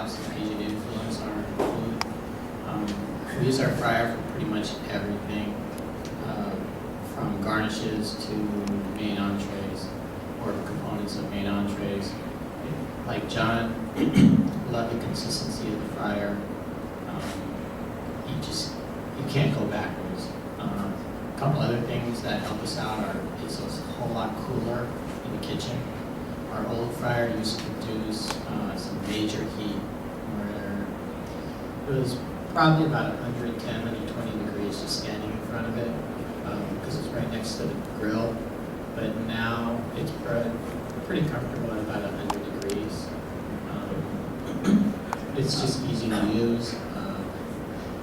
House of Asian Influence, our food. We use our fryer for pretty much everything, from garnishes to main entrees, or components of main entrees. Like John, love the consistency of the fryer. You can't go backwards. A couple other things that help us out are it's a whole lot cooler in the kitchen. Our old fryer used to produce some major heat where it was probably about 110, 120 degrees just standing in front of it because it's right next to the grill. But now it's pretty comfortable at about 100 degrees. It's just easy to use.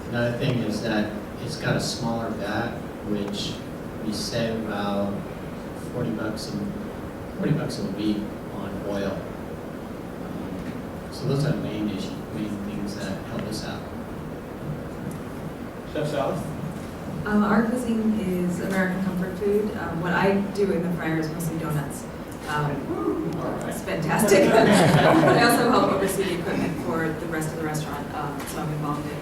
Another thing is that it's got a smaller vat, which we save about $40 a week on oil. So those are the main things that help us out. Chef Salad? Our cuisine is American comfort food. What I do in the fryer is mostly donuts. It's fantastic. I also help oversee the equipment for the rest of the restaurant, so I'm involved in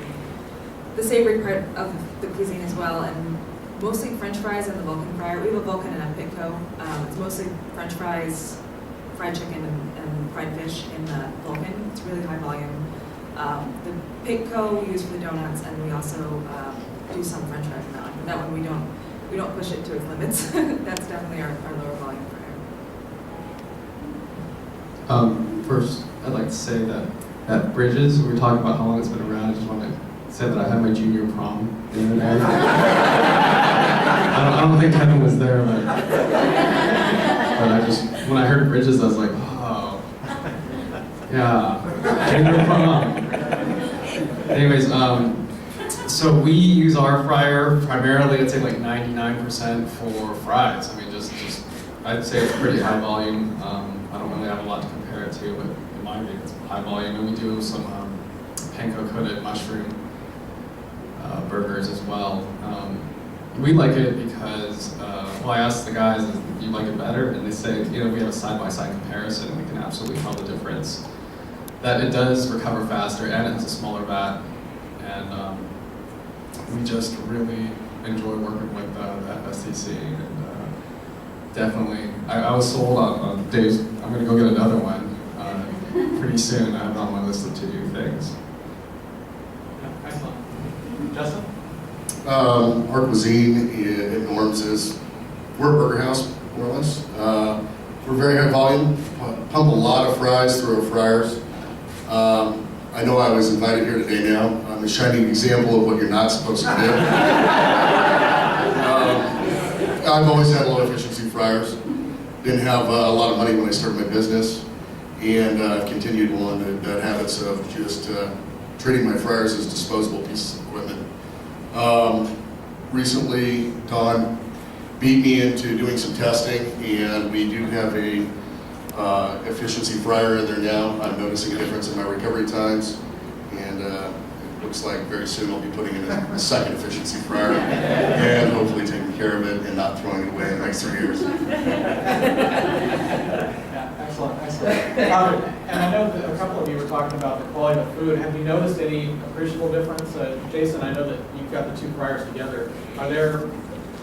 the savory part of the cuisine as well, and mostly French fries in the Vulcan fryer. We have a Vulcan and a Pitco. It's mostly French fries, fried chicken, and fried fish in the Vulcan. It's really high volume. The Pitco we use for the donuts, and we also do some French fries in that one. But that one we don't push it to its limits. That's definitely our lower volume fryer. First, I'd like to say that at Bridges, we were talking about how long it's been around. I just wanted to say that I had my junior prom the other day. I don't think Kevin was there, but when I heard Bridges, I was like, oh, yeah, junior prom. Anyways, so we use our fryer primarily, I'd say like 99% for fries. I mean, just I'd say it's pretty high volume. I don't really have a lot to compare it to, but in my opinion, it's high volume. And we do some panko coated mushroom burgers as well. We like it because, I asked the guys, do you like it better? And they say, we have a side-by-side comparison. We can absolutely tell the difference. That it does recover faster and it has a smaller vat. And we just really enjoy working with the FSTC. And definitely, I was sold on Dave's, I'm going to go get another one pretty soon. I have it on my list of to-do things. Yeah, excellent. Justin? Our cuisine at Norm's is, we're a burger house, more or less. We're very high volume, pump a lot of fries through our fryers. I know I was invited here today now. I'm a shining example of what you're not supposed to do. I've always had low efficiency fryers. Didn't have a lot of money when I started my business, and I've continued on the bad habits of just treating my fryers as disposable pieces of equipment. Recently, Don beat me into doing some testing, and we do have a efficiency fryer in there now. I'm noticing a difference in my recovery times, and it looks like very soon I'll be putting in a second efficiency fryer and hopefully taking care of it and not throwing it away in the next 3 years. Yeah, excellent. And I know that a couple of you were talking about the quality of the food. Have you noticed any appreciable difference? Jason, I know that you've got the two fryers together.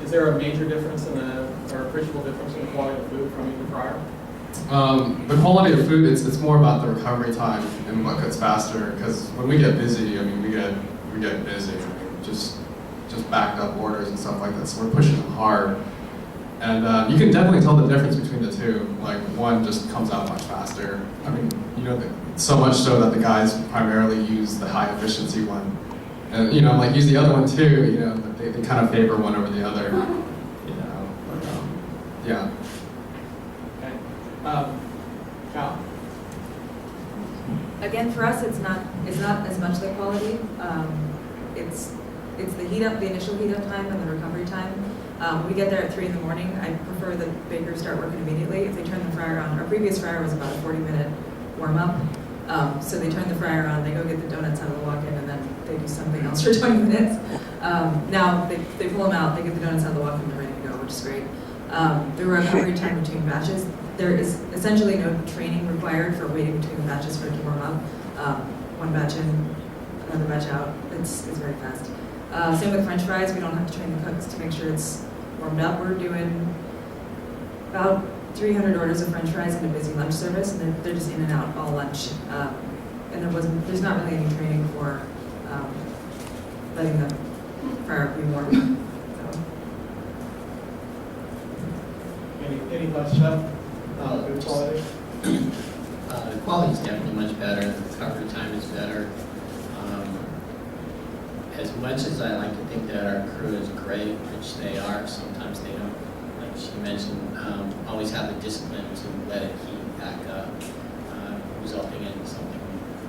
Is there a major difference or appreciable difference in the quality of food from either fryer? The quality of food, it's more about the recovery time and what gets faster. Because when we get busy, we get busy. Just backed up orders and stuff like that. So we're pushing them hard, and you can definitely tell the difference between the two. Like one just comes out much faster. So much so that the guys primarily use the high efficiency one, and use the other one too. They kind of favor one over the other. But yeah. Cal? Again, for us, it's not as much the quality. It's the initial heat up time and the recovery time. We get there at 3 in the morning. I prefer that bakers start working immediately. If they turn the fryer on, our previous fryer was about a 40-minute warm up. So they turn the fryer on, they go get the donuts out of the walk-in, and then they do something else for 20 minutes. Now they pull them out, they get the donuts out of the walk-in, they're ready to go, which is great. The recovery time between batches, there is essentially no training required for waiting between batches for it to warm up. one batch in, another batch out. It's very fast. Same with French fries. We don't have to train the cooks to make sure it's warmed up. We're doing about 300 orders of French fries in a busy lunch service, and they're just in and out all lunch. And there's not really any training for letting the fryer be warm. So. Any thoughts, Chef? Food Just, quality? the quality is definitely much better, the recovery time is better. As much as I like to think that our crew is great, which they are, sometimes they don't, like she mentioned, always have the discipline to let it heat back up, resulting in something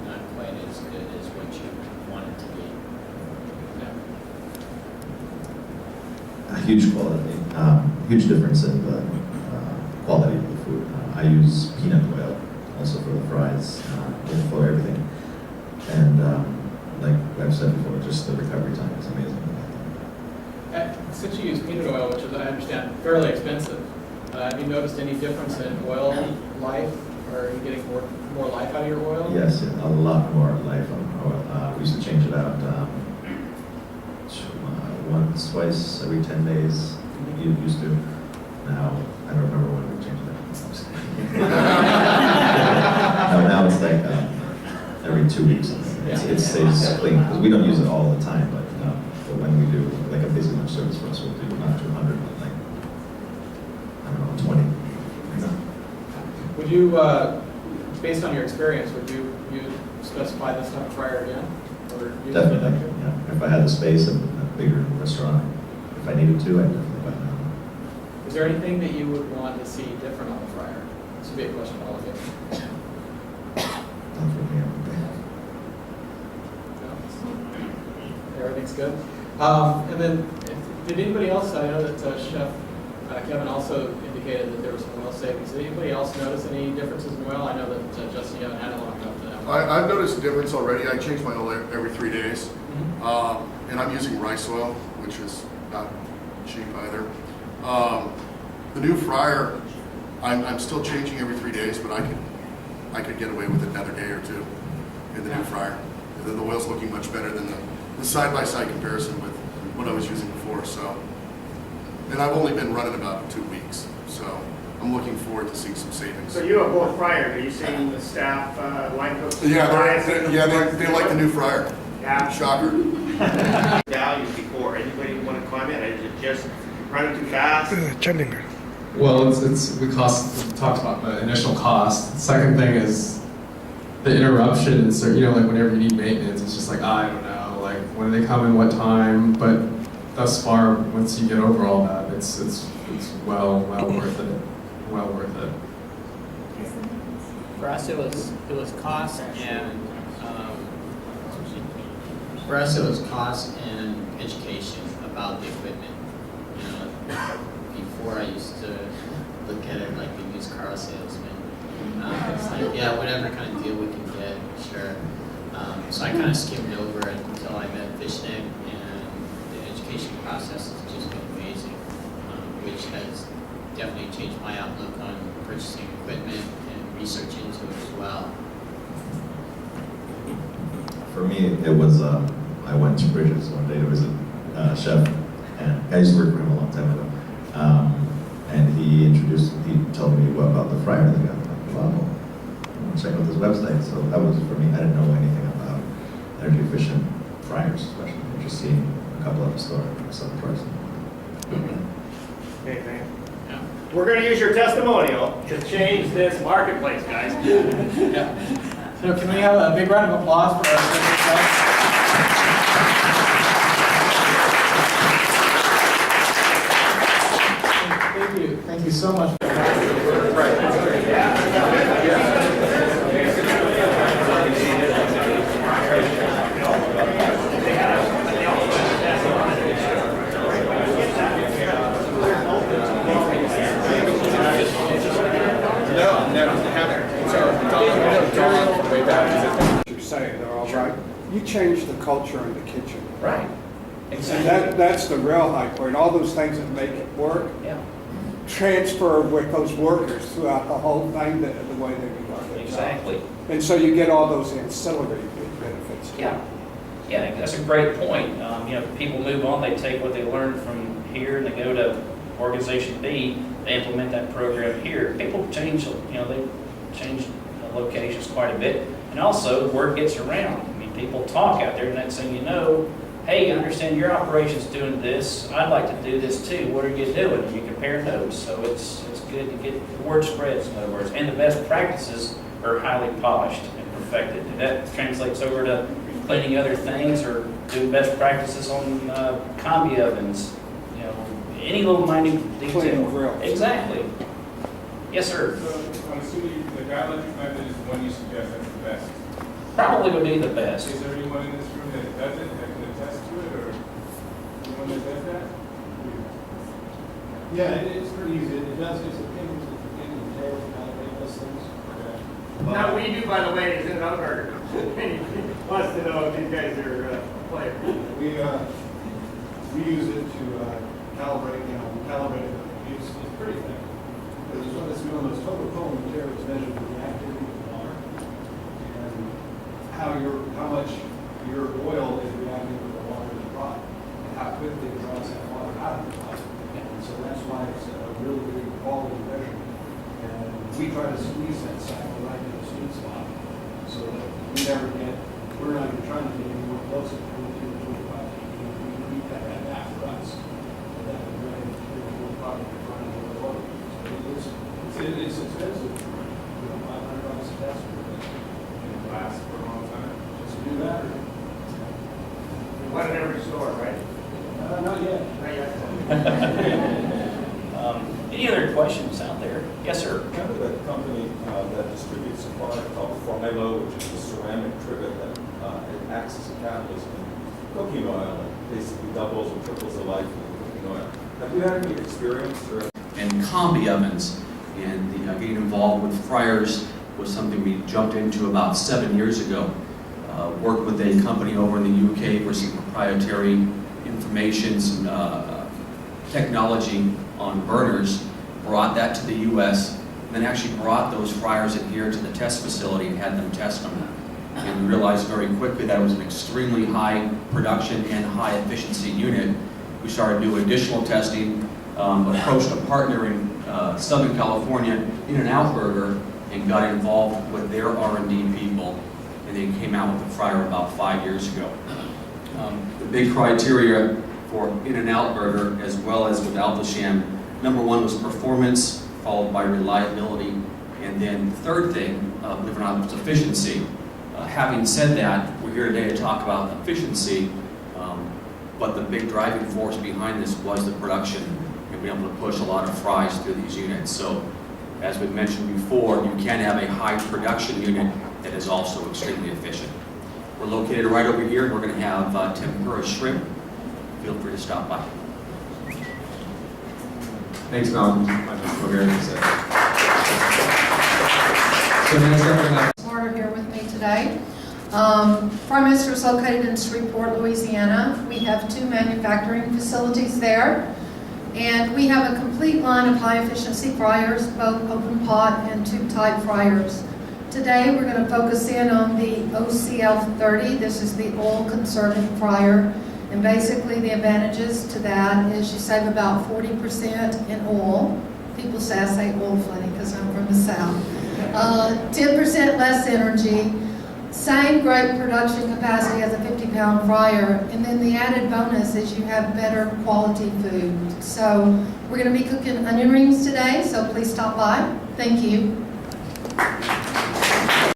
not quite as good as what you want it to be. Yeah. A huge quality, huge difference in the quality of the food. I use peanut oil also for the fries, for everything. And like I've said before, just the recovery time is amazing. Since you use peanut oil, which is, I understand, fairly expensive, have you noticed any difference in oil life? Or are you getting more life out of your oil? Yes, a lot more life on oil. We used to change it out once, twice every 10 days. You used to. Now, I don't remember when we changed it. Now it's like every 2 weeks. It stays clean because we don't use it all the time. But when we do, like a busy lunch service for us, we'll do not 200, but like I don't know, 20. Would you, based on your experience, would you specify this type of fryer again? Or use Definitely. it? Yeah. If I had the space and a bigger restaurant, if I needed to, I'd definitely buy that. Is there anything that you would want to see different on the fryer? This would be a question to all of you. Not for me. No? Everything's good. And then, did anybody else? I know that Chef Kevin also indicated that there was some oil savings. Did anybody else notice any differences in oil? I know that Justin, you haven't had a long enough to that. I've noticed a difference already. I change my oil every 3 days. Mm-hmm. And I'm using rice oil, which is not cheap either. The new fryer, I'm still changing every 3 days, but I could get away with it another day or two in the new fryer. The oil's looking much better than the side-by-side comparison with what I was using before. So, and I've only been running about 2 weeks, so I'm looking forward to seeing some savings. So you have both fryers, are you saying the staff, line cooks? Yeah, they like the new fryer. Yeah. Shocker. Values before, anybody want to comment? Is it just running too fast? Well, we talked about the initial cost. The second thing is the interruption. So, like whenever you need maintenance, it's just like, I don't know, like when they come in, what time. But thus far, once you get over all that, it's well worth it. Well worth it. For us, it was cost and education about the equipment. Before I used to look at it like a used car salesman. It's like, yeah, whatever kind of deal we can get, sure. So I kind of skimmed over it until I met Eficcent, and the education process has just been amazing, which has definitely changed my outlook on purchasing equipment and research into it as well. For me, it was, I went to Bridges one day to visit Chef, and I used to work for him a long time ago. And he told me about the fryer they got. I'm like, wow, I'm gonna check out this website. So that was for me. I didn't know anything about energy efficient fryers, especially. Just seeing a couple of the store, I saw the price. Okay, thank you. Yeah. We're going to use your testimonial to change this marketplace, guys. Yeah. So can we have a big round of applause for our special guest? Thank you so much. You're saying they're all right. You change the culture in the kitchen. Right. And that's the real high point. All those things that make it work. Yeah. transferred with those workers throughout the whole thing, the way they regard their Exactly. job. And so you get all those ancillary benefits. Yeah. Yeah, that's a great point. People move on, they take what they learned from here and they go to organization B, they implement that program here. People change, they change locations quite a bit. And also, word gets around. I mean, people talk out there, and next thing you know, hey, I understand your operation's doing this. I'd like to do this too. What are you doing? And you compare notes. So it's good to get the word spreads, in other words. And the best practices are highly polished and perfected. And that translates over to cleaning other things or doing best practices on combi ovens. Any little minute detail. Cleaning grills. Exactly. Yes, sir. So I'm assuming the dielectric method is the one you suggest that's the best. Probably would be the best. Is there anyone in this room that does it, that can attest to it, or anyone that does that? Yeah, it's pretty easy. It does, it's a pin and tail to calibrate those things. Now, what you do, by the way, is in another burger. Wants to know if you guys are players. We use it to calibrate, calibrate it. It's pretty thick. Because it's one of those total cooling materials measured the reactivity of the water. And how much your oil is reacting with the water is brought, and how quickly it draws that water out of the pot. And so that's why it's a really good quality measurement. And we try to squeeze that cycle right to the sweet spot so that we're not even trying to get any more closer to 22 or 25. We keep that at that for us. And that would really be a good product to run into the water. So it's expensive. $500 a test for it. It lasts for a long time. Just do that. One in every store, right? Not yet. Not yet. Any other questions out there? Yes, sir. Remember that company that distributes a product called Formelo, which is a ceramic trivet that it acts as a catalyst in cooking oil and basically doubles or triples the life of the cooking oil. Have you had any experience or? And combi ovens, and getting involved with fryers was something we jumped into about 7 years ago. Worked with a company over in the UK for some proprietary information, some technology on burners, brought that to the US, and then actually brought those fryers in here to the test facility and had them test them. And we realized very quickly that it was an extremely high production and high efficiency unit. We started doing additional testing, approached a partner in Southern California, In-N-Out Burger, and got involved with their R&D people, and they came out with the fryer about 5 years ago. The big criteria for In-N-Out Burger, as well as with Alto-Shaam, number one was performance, followed by reliability, and then the third thing, believe it or not, was efficiency. Having said that, we're here today to talk about efficiency, but the big driving force behind this was the production and being able to push a lot of fries through these units. So, as we mentioned before, you can have a high production unit that is also extremely efficient. We're located right over here, and we're going to have tempura shrimp. Feel free to stop by. Thanks, Malcolm. I'm just over here to say. So next up, we're going to Smarter here with me today. Prime Minister is located in Shreveport, Louisiana. We have 2 manufacturing facilities there, and we have a complete line of high efficiency fryers, both open pot and tube type fryers. Today we're going to focus in on the OCL30. This is the oil conserving fryer, and basically the advantages to that is you save about 40% in oil. People say I say oil funny because I'm from the South. 10% less energy, same great production capacity as a 50-pound fryer, and then the added bonus is you have better quality food. So we're going to be cooking onion rings today, so please stop by. Thank you.